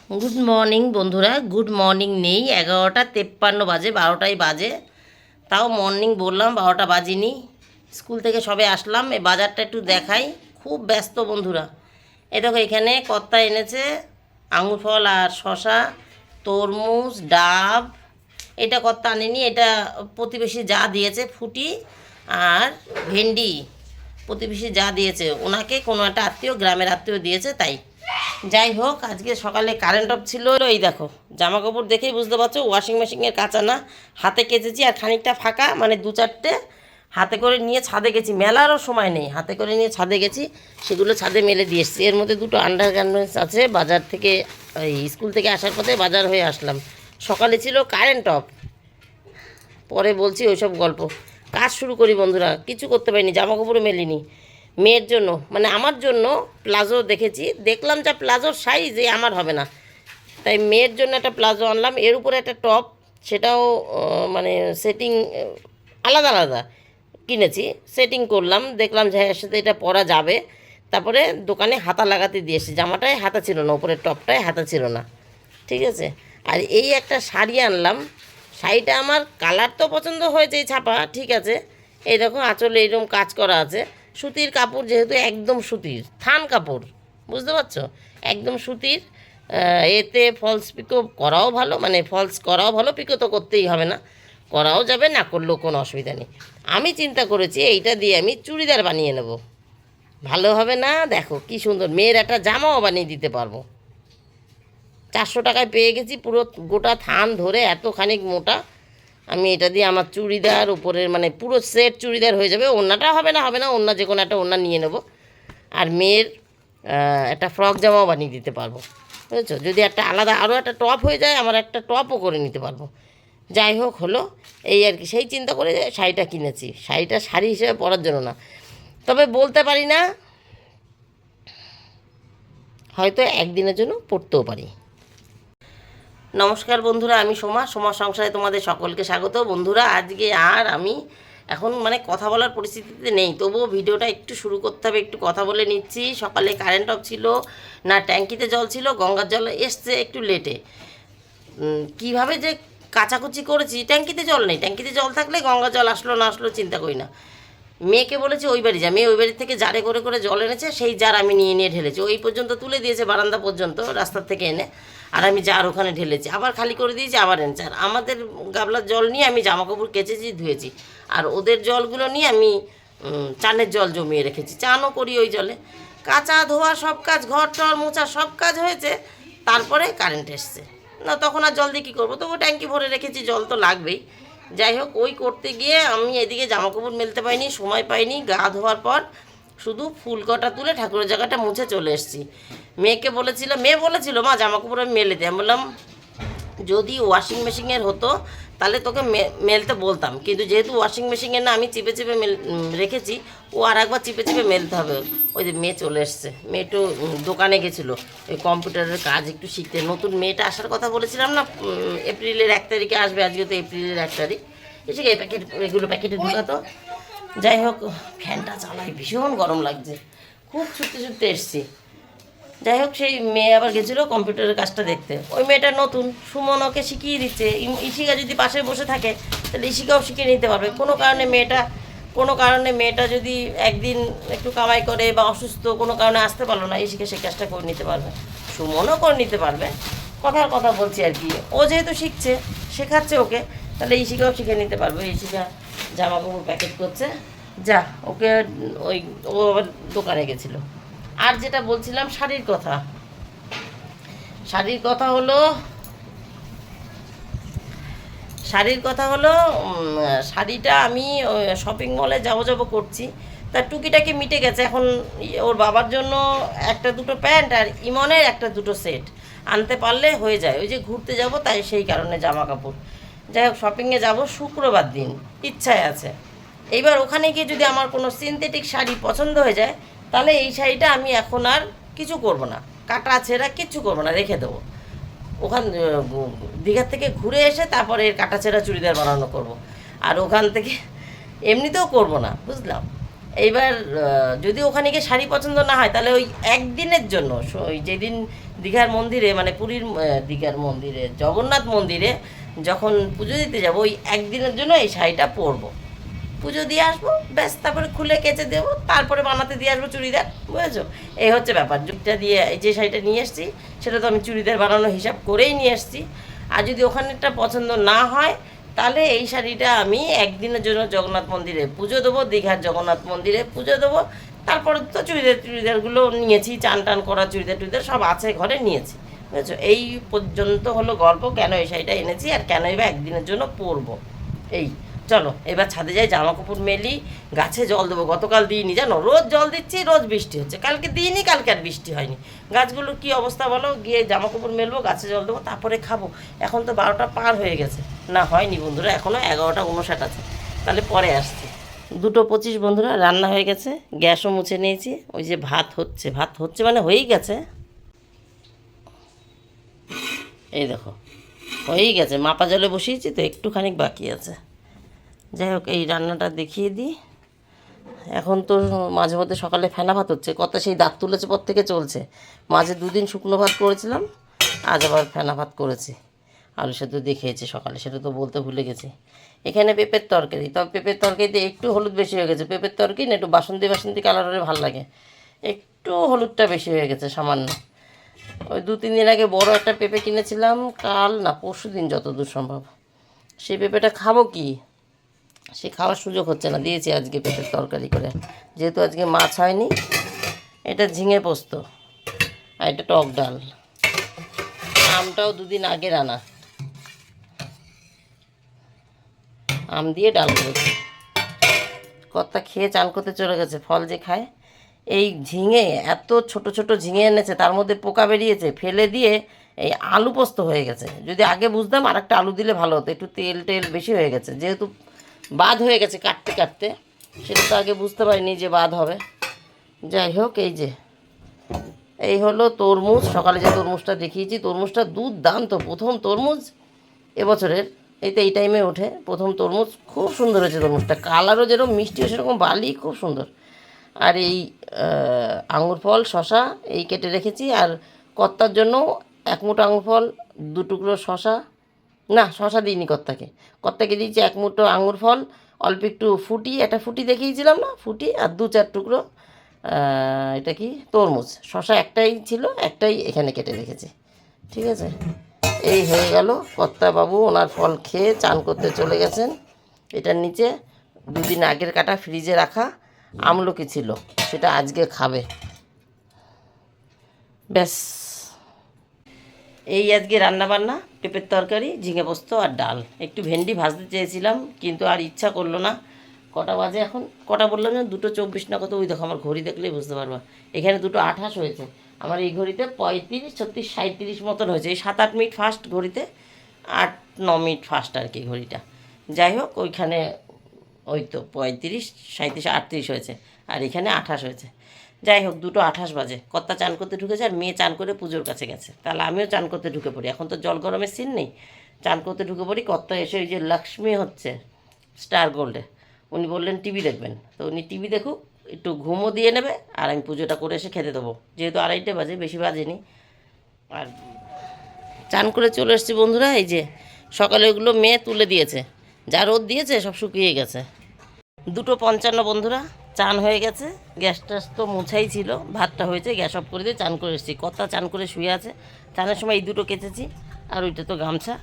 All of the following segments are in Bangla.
গুড মর্নিং বন্ধুরা। গুড মর্নিং নেই, 11:53 বাজে, 12টাই বাজে। তাও মর্নিং বললাম, 12টা বাজিনি। স্কুল থেকে সবে আসলাম, এই বাজারটা একটু দেখাই। খুব ব্যস্ত বন্ধুরা। এই দেখো, এখানে কর্তা এনেছে আঙুর ফল আর শশা, তরমুজ, ডাব। এটা কর্তা আনেনি, এটা প্রতিবেশী যা দিয়েছে, ফুটি আর ভেন্ডি। প্রতিবেশী যা দিয়েছে, ওনাকে কোনো একটা আত্মীয়, গ্রামের আত্মীয় দিয়েছে, তাই। যাই হোক, আজকে সকালে কারেন্ট অফ ছিল। এই দেখো, জামা কাপড় দেখেই বুঝতে পারছো ওয়াশিং মেশিনের কাঁচা না, হাতে কেচেছি। আর খানিকটা ফাঁকা, মানে 2-4টে হাতে করে নিয়ে ছাদে গেছি। মেলারও সময় নেই, হাতে করে নিয়ে ছাদে গেছি, সেগুলো ছাদে মেলে দিয়ে এসেছি। এর মধ্যে 2টো আন্ডার গার্মেন্টস আছে। বাজার থেকে, ওই স্কুল থেকে আসার পথে বাজার হয়ে আসলাম। সকালে ছিল কারেন্ট অফ, পরে বলছি ওইসব গল্প। কাজ শুরু করি বন্ধুরা। কিছু করতে পারিনি, জামা কাপড়ও মেলিনি। মেয়ের জন্য, মানে আমার জন্য প্লাজো দেখেছি, দেখলাম যা প্লাজোর সাইজ আমার হবে না, তাই মেয়ের জন্য একটা প্লাজো আনলাম। এর উপরে একটা টপ, সেটাও মানে সেটিং আলাদা আলাদা কিনেছি। সেটিং করলাম, দেখলাম যে এর সাথে এটা পরা যাবে। তারপরে দোকানে হাতা লাগাতে দিয়েছি। জামাটায় হাতা ছিল না, উপরের টপটায় হাতা ছিল না, ঠিক আছে। আর এই একটা শাড়ি আনলাম। শাড়িটা আমার কালার তো পছন্দ হয়েছে, এই ছাপা, ঠিক আছে। এই দেখো, আঁচলে এইরকম কাজ করা আছে। সুতির কাপড়, যেহেতু একদম সুতির থান কাপড়, বুঝতে পারছো, একদম সুতির। এতে ফলস পিকো করাও ভালো, মানে ফলস করাও ভালো, পিকো তো করতেই হবে না, করাও যাবে, না করলেও কোনো অসুবিধা নেই। আমি চিন্তা করেছি এইটা দিয়ে আমি চুড়িদার বানিয়ে নেব। ভালো হবে না? দেখো কি সুন্দর, মেয়ের একটা জামাও বানিয়ে দিতে পারবো। 400 টাকায় পেয়ে গেছি, পুরো গোটা থান ধরে, এতখানি মোটা। আমি এটা দিয়ে আমার চুড়িদার উপরের, মানে পুরো সেট চুড়িদার হয়ে যাবে। ওড়নাটা হবে না, ওড়না যে কোনো একটা ওড়না নিয়ে নেব। আর মেয়ের একটা ফ্রক জামাও বানিয়ে দিতে পারবো, বুঝেছো। যদি একটা আলাদা আরও একটা টপ হয়ে যায়, আমার একটা টপও করে নিতে পারবো। যাই হোক, হলো এই আর কি। সেই চিন্তা করে শাড়িটা কিনেছি। শাড়িটা শাড়ি হিসেবে পরার জন্য না, তবে বলতে পারি না, হয়তো একদিনের জন্য পরতেও পারি। নমস্কার বন্ধুরা, আমি সোমা সংসারে তোমাদের সকলকে স্বাগত। বন্ধুরা, আজকে আর আমি এখন মানে কথা বলার পরিস্থিতিতে নেই, তবুও ভিডিওটা একটু শুরু করতে হবে, একটু কথা বলে নিচ্ছি। সকালে কারেন্ট অফ ছিল না, ট্যাঙ্কিতে জল ছিল, গঙ্গার জল এসছে একটু লেটে। কিভাবে যে কাচাকুচি করেছি, ট্যাঙ্কিতে জল নেই। ট্যাঙ্কিতে জল থাকলে গঙ্গার জল আসলো না আসলো চিন্তা করি না। মেয়েকে বলেছে ওই বাড়ি যা, মেয়ে ওই বাড়ি থেকে জারে করে করে জল এনেছে, সেই জার আমি নিয়ে নিয়ে ঢেলেছি। ওই পর্যন্ত তুলে দিয়েছে, বারান্দা পর্যন্ত, রাস্তার থেকে এনে। আর আমি জার ওখানে ঢেলেছি, আবার খালি করে দিয়েছি, আবার এনেছি। আর আমাদের গাবলার জল নিয়ে আমি জামা কাপড় কেচেছি, ধুয়েছি। আর ওদের জলগুলো নিয়ে আমি চানের জল জমিয়ে রেখেছি, চানও করি ওই জলে। কাচা ধোয়া সব কাজ, ঘর টর মোছা সব কাজ হয়েছে, তারপরে কারেন্ট এসছে না। তখন আর জল দিয়ে কী করবো, তবু ট্যাঙ্কি ভরে রেখেছি, জল তো লাগবেই। যাই হোক, ওই করতে গিয়ে আমি এদিকে জামা কাপড় মেলতে পাইনি, সময় পাইনি। গা ধোয়ার পর শুধু ফুল কটা তুলে ঠাকুরের জায়গাটা মুছে চলে এসেছি। মেয়েকে বলেছিল, মেয়ে বলেছিল মা জামা কাপড় আমি মেলে দিই। আমি বললাম যদি ওয়াশিং মেশিনের হতো তাহলে তোকে মেলতে বলতাম, কিন্তু যেহেতু ওয়াশিং মেশিনের না, আমি চিপে চিপে রেখেছি। ও আর একবার চিপে চিপে মেলতে হবে। ওই যে মেয়ে চলে এসছে, মেয়ে একটু দোকানে গেছিলো ওই কম্পিউটারের কাজ একটু শিখতে। নতুন মেয়েটা আসার কথা বলেছিলাম না, এপ্রিলের 1 তারিখে আসবে। আজকে তো এপ্রিলের 1 তারিখ। এসে এই প্যাকেট, এগুলো প্যাকেটে ঢুকাতো। যাই হোক, ফ্যানটা চালাই, ভীষণ গরম লাগছে, খুব ছুটতে ছুটতে এসছি। যাই হোক, সেই মেয়ে আবার গেছিলো কম্পিউটারের কাজটা দেখতে। ওই মেয়েটা নতুন, সুমন ওকে শিখিয়ে দিচ্ছে। ইশিকা যদি পাশে বসে থাকে তাহলে ইশিকাও শিখিয়ে নিতে পারবে। কোনো কারণে মেয়েটা যদি একদিন একটু কামাই করে বা অসুস্থ কোনো কারণে আসতে পারলো না, ইশিকা সেই কাজটা করে নিতে পারবে, সুমনও করে নিতে পারবে। কথার কথা বলছি আর কি। ও যেহেতু শিখছে, শেখাচ্ছে ওকে, তাহলে ইশিকাও শিখে নিতে পারবে। ইশিকা জামা কাপড় প্যাকেট করছে, যা ওকে। ও আবার দোকানে গেছিলো। আর যেটা বলছিলাম, শাড়ির কথা হলো শাড়িটা আমি শপিং মলে যাবো করছি, তার টুকিটাকি মিটে গেছে। এখন ওর বাবার জন্য একটা দুটো প্যান্ট আর ইমনের একটা দুটো সেট আনতে পারলে হয়ে যায়। ওই যে ঘুরতে যাব, তাই সেই কারণে জামা কাপড়। যাই হোক, শপিংয়ে যাব শুক্রবার দিন, ইচ্ছায় আছে। এইবার ওখানে গিয়ে যদি আমার কোনো সিনথেটিক শাড়ি পছন্দ হয়ে যায়, তাহলে এই শাড়িটা আমি এখন আর কিছু করব না, কাটা ছেঁড়া কিচ্ছু করবো না, রেখে দেবো। ওখান দীঘার থেকে ঘুরে এসে তারপরে এর কাটা ছেঁড়া চুড়িদার বানানো করব। আর ওখান থেকে এমনিতেও করব না, বুঝলাম। এইবার যদি ওখানে গিয়ে শাড়ি পছন্দ না হয় তাহলে ওই একদিনের জন্য ওই যেদিন দীঘার মন্দিরে মানে পুরীর দীঘার মন্দিরে জগন্নাথ মন্দিরে যখন পুজো দিতে যাবো ওই একদিনের জন্য এই শাড়িটা পরবো, পুজো দিয়ে আসবো, ব্যাস তারপরে খুলে কেচে দেবো, তারপরে বানাতে দিয়ে আসবো চুড়িদার, বুঝেছো? এই হচ্ছে ব্যাপার। জুটটা দিয়ে যে শাড়িটা নিয়ে এসেছি সেটা তো আমি চুড়িদার বানানো হিসাব করেই নিয়ে এসেছি। আর যদি ওখানেরটা পছন্দ না হয় তাহলে এই শাড়িটা আমি একদিনের জন্য জগন্নাথ মন্দিরে পুজো দেবো, দীঘার জগন্নাথ মন্দিরে পুজো দেবো, তারপরে তো চুড়িদারগুলো নিয়েছি, চান টান করা চুড়িদার সব আছে ঘরে, নিয়েছি, বুঝেছো? এই পর্যন্ত হলো গল্প, কেন এই শাড়িটা এনেছি আর কেন এবার একদিনের জন্য পরবো। এই চলো এবার ছাদে যাই, জামা কাপড় মেলি, গাছে জল দেবো। গতকাল দিইনি জানো, রোজ জল দিচ্ছি, রোজ বৃষ্টি হচ্ছে। কালকে দিইনি, কালকে আর বৃষ্টি হয়নি। গাছগুলোর কী অবস্থা বলো, গিয়ে জামা কাপড় মেলবো, গাছে জল দেবো, তারপরে খাবো। এখন তো 12টা পার হয়ে গেছে, না হয়নি বন্ধুরা, এখনও 11টা 59 আছে, তাহলে পরে আসছি। 2:25 বন্ধুরা, রান্না হয়ে গেছে, গ্যাসও মুছে নিয়েছি। ওই যে ভাত হচ্ছে মানে হয়েই গেছে, এই দেখো হয়েই গেছে, মাপা জলে বসিয়েছি তো, একটুখানি বাকি আছে। যাই হোক, এই রান্নাটা দেখিয়ে দিই। এখন তো মাঝে মধ্যে সকালে ফেনা ভাত হচ্ছে, কত সেই দাঁত তুলেছে পর থেকে চলছে। মাঝে 2 দিন শুকনো ভাত করেছিলাম, আজ আবার ফেনা ভাত করেছি, আলু সেদ্ধ দিয়ে খেয়েছি সকালে, সেটা তো বলতে ভুলে গেছি। এখানে পেঁপের তরকারি, তবে পেঁপের তরকারিতে একটু হলুদ বেশি হয়ে গেছে। পেঁপের তরকারি না একটু বাসন্তী কালার হলে ভালো লাগে, একটু হলুদটা বেশি হয়ে গেছে সামান্য। ওই 2-3 দিন আগে বড় একটা পেঁপে কিনেছিলাম, কাল না পরশু দিন যতদূর সম্ভব। সেই পেঁপেটা খাবো কি, সে খাওয়ার সুযোগ হচ্ছে না, দিয়েছি আজকে পেঁপের তরকারি করে, যেহেতু আজকে মাছ হয়নি। এটা ঝিঙে পোস্ত, আর এটা টক ডাল। আমটাও 2 দিন আগের আনা, আম দিয়ে ডাল করেছি। কর্তা খেয়ে চান করতে চলে গেছে, ফল যে খায়। এই ঝিঙে, এত ছোট ছোট ঝিঙে এনেছে, তার মধ্যে পোকা বেরিয়েছে, ফেলে দিয়ে এই আলু পোস্ত হয়ে গেছে। যদি আগে বুঝতাম আর একটা আলু দিলে ভালো হতো, একটু তেল বেশি হয়ে গেছে, যেহেতু বাদ হয়ে গেছে কাটতে কাটতে, সেটা তো আগে বুঝতে পারিনি যে বাদ হবে। যাই হোক, এই হলো তরমুজ। সকালে যে তরমুজটা দেখিয়েছি, তরমুজটা দুর্দান্ত, প্রথম তরমুজ এবছরের, এই টাইমে ওঠে প্রথম তরমুজ, খুব সুন্দর হয়েছে তরমুজটা, কালারও যেরকম মিষ্টি সেরকম বালি, খুব সুন্দর। আর এই আঙুর ফল শশা এই কেটে রেখেছি, আর কর্তার জন্য 1 মুঠো আঙুর ফল, 2 টুকরো শশা, না শশা দিইনি কর্তাকে দিয়েছি 1 মুঠো আঙুর ফল, অল্প একটু একটা ফুটি দেখিয়েছিলাম না, ফুটি, আর 2-4 টুকরো এটা কি তরমুজ। শশা একটাই ছিল, একটাই এখানে কেটে রেখেছি, ঠিক আছে। এই হয়ে গেল, কর্তাবাবু ওনার ফল খেয়ে চান করতে চলে গেছেন। এটার নিচে 2 দিন আগের কাটা ফ্রিজে রাখা আমলকি ছিল, সেটা আজকে খাবে, ব্যাস। এই আজকে রান্নাবান্না, পেঁপের তরকারি, ঝিঙে পোস্ত আর ডাল। একটু ভেন্ডি ভাজতে চেয়েছিলাম, কিন্তু আর ইচ্ছা করলো না। কটা বাজে এখন, কটা বললাম না, 2:24 না কত, ওই দেখো আমার ঘড়ি দেখলেই বুঝতে পারবা। এখানে 2:28 হয়েছে, আমার এই ঘড়িতে 35, 36, 37 মতন হয়েছে। এই 7-8 মিনিট ফাস্ট ঘড়িতে, 8-9 মিনিট ফাস্ট আর কি ঘড়িটা। যাই হোক, ওইখানে ওই তো 35, 37, 38 হয়েছে, আর এখানে 28 হয়েছে। যাই হোক, 2:28 বাজে, কর্তা চান করতে ঢুকেছে, আর মেয়ে চান করে পুজোর কাছে গেছে, তাহলে আমিও চান করতে ঢুকে পড়ি। এখন তো জল গরমের সিন নেই, চান করতে ঢুকে পড়ি। কর্তা এসে ওই যে লক্ষ্মী হচ্ছে স্টার গোল্ডে, উনি বললেন টিভি দেখবেন, তো উনি টিভি দেখুক, একটু ঘুমও দিয়ে নেবে, আর আমি পুজোটা করে এসে খেতে দেবো, যেহেতু 2:30 বাজে, বেশি বাজেনি। আর চান করে চলে এসেছি বন্ধুরা, এই যে সকালে ওগুলো মেয়ে তুলে দিয়েছে, যা রোদ দিয়েছে সব শুকিয়ে গেছে। 2:55 বন্ধুরা, চান হয়ে গেছে, গ্যাস ট্যাস তো মুছাই ছিল, ভাতটা হয়েছে, গ্যাস অফ করে দিয়ে চান করে এসেছি। কর্তা চান করে শুয়ে আছে, চানের সময় এই দুটো কেচেছি, আর ওইটা তো গামছা।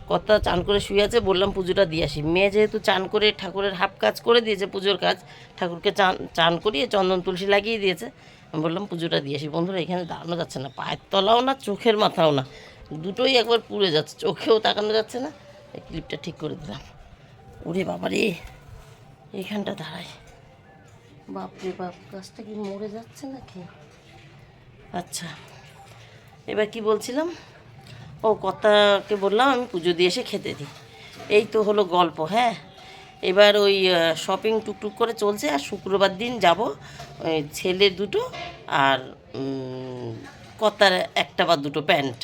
কর্তা চান করে শুয়ে আছে, বললাম পুজোটা দিয়ে আসি। মেয়ে যেহেতু চান করে ঠাকুরের হাফ কাজ করে দিয়েছে, পুজোর কাজ, ঠাকুরকে চান করিয়ে চন্দন তুলসী লাগিয়ে দিয়েছে, আমি বললাম পুজোটা দিয়ে আসি। বন্ধুরা, এখানে দাঁড়ানো যাচ্ছে না, পায়ের তলাও না, চোখের মাথাও না, দুটোই একবার পুড়ে যাচ্ছে, চোখেও তাকানো যাচ্ছে না। এই ক্লিপটা ঠিক করে দিলাম। ওরে বাবা রে, এইখানটা দাঁড়ায়, বাপরে বাপ, গাছটা কি মরে যাচ্ছে নাকি? আচ্ছা, এবার কি বলছিলাম, ও কর্তাকে বললাম আমি পুজো দিয়ে এসে খেতে দিই। এই তো হলো গল্প। হ্যাঁ, এবার ওই শপিং টুকটুক করে চলছে, আর শুক্রবার দিন যাব ওই ছেলের 2টো, আর কর্তার 1টা বা 2টো প্যান্ট,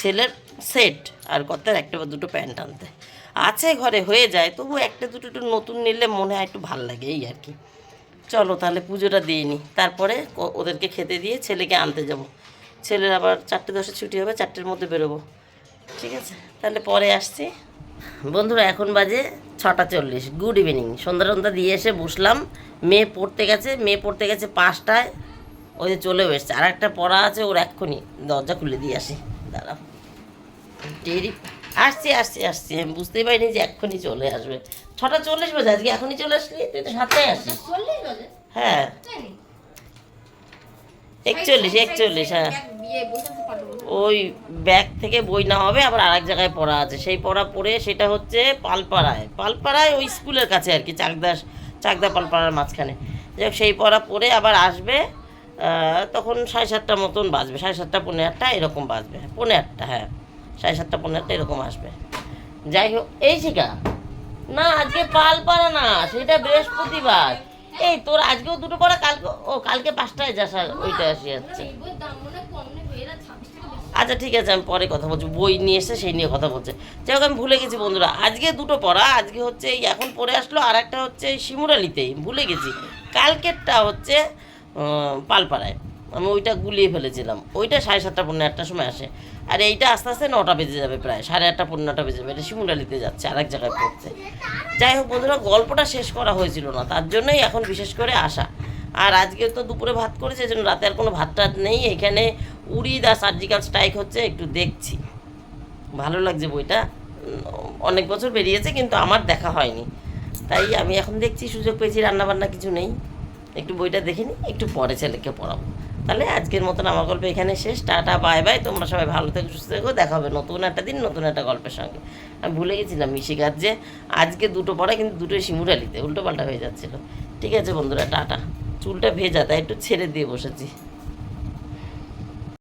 ছেলের সেট আর কর্তার 1টা বা 2টো প্যান্ট আনতে আছে ঘরে, হয়ে যায়, তবু 1টা 2টো একটু নতুন নিলে মনে হয় একটু ভাল লাগে, এই আর কি। চলো তাহলে পুজোটা দিয়ে নিই, তারপরে ওদেরকে খেতে দিয়ে ছেলেকে আনতে যাব। ছেলের আবার 4:10 ছুটি হবে, 4টের মধ্যে বেরোবো। ঠিক আছে, তাহলে পরে আসছি। বন্ধুরা এখন বাজে 6:40। Good evening. সন্ধ্যা দিয়ে এসে বসলাম। মেয়ে পড়তে গেছে 5টায়। ওই যে চলেও এসছে, আর একটা পড়া আছে ওর, এক্ষুনি দরজা খুলে দিয়ে আসি। দাঁড়াও, দেরি আসছি আমি বুঝতেই পারিনি যে এক্ষুনি চলে আসবে। 6:40 বাজে, আজকে এখনই চলে আসলি? তুই তো 7টায় আসিস। হ্যাঁ 41 হ্যাঁ। ওই ব্যাগ থেকে বই না হবে, আবার আরেক জায়গায় পড়া আছে, সেই পড়া পড়ে সেটা হচ্ছে পালপাড়ায় ওই স্কুলের কাছে আর কি, চাকদা পালপাড়ার মাঝখানে। যাই হোক, সেই পড়া পড়ে আবার আসবে। তখন 7:30 মতন বাজবে, 7:30 পৌনে 8টা এরকম বাজবে, পৌনে 8টা, হ্যাঁ 7:30 পৌনে 8টা এরকম আসবে। যাই হোক, এই শিখা না, আজকে পালপাড়া না, সেটা বৃহস্পতিবার। এই তোর আজকেও দুটো পড়া, কালকে 5টায় যাস, আর ওইটা আসি যাচ্ছে। আচ্ছা ঠিক আছে, আমি পরে কথা বলছি, বই নিয়ে এসে সেই নিয়ে কথা বলছে। যাই হোক, আমি ভুলে গেছি বন্ধুরা, আজকে দুটো পড়া। আজকে হচ্ছে এই এখন পড়ে আসলো, আর একটা হচ্ছে শিমুরালিতেই, ভুলে গেছি। কালকেরটা হচ্ছে পালপাড়ায়, আমি ওইটা গুলিয়ে ফেলেছিলাম। ওইটা 7:30 পৌনে 8টার সময় আসে, আর এইটা আস্তে আস্তে 9টা বেজে যাবে, প্রায় 8:30 পৌনে 9টা বেজে যাবে। এটা শিমুরালিতে যাচ্ছে, আরেক জায়গায় পড়তে। যাই হোক বন্ধুরা, গল্পটা শেষ করা হয়েছিল না, তার জন্যই এখন বিশেষ করে আসা। আর আজকে তো দুপুরে ভাত করেছে, এই জন্য রাতে আর কোনো ভাত টাত নেই। এখানে উড়ি দা সার্জিক্যাল স্ট্রাইক হচ্ছে, একটু দেখছি। ভালো লাগছে বইটা, অনেক বছর বেরিয়েছে কিন্তু আমার দেখা হয়নি, তাই আমি এখন দেখছি, সুযোগ পেয়েছি, রান্নাবান্না কিছু নেই, একটু বইটা দেখে নিই, একটু পরে ছেলেকে পড়াবো। তাহলে আজকের মতন আমার গল্প এখানে শেষ। Tata, bye bye. তোমরা সবাই ভালো থেকো, সুস্থ থেকো। দেখা হবে নতুন একটা দিন, নতুন একটা গল্পের সঙ্গে। আমি ভুলে গেছিলাম মিশিকার যে আজকে দুটো পড়া, কিন্তু দুটোই শিমুরালিতে, উল্টোপাল্টা হয়ে যাচ্ছিলো। ঠিক আছে বন্ধুরা, টাটা। চুলটা ভেজা, তাই একটু ছেড়ে দিয়ে বসেছি।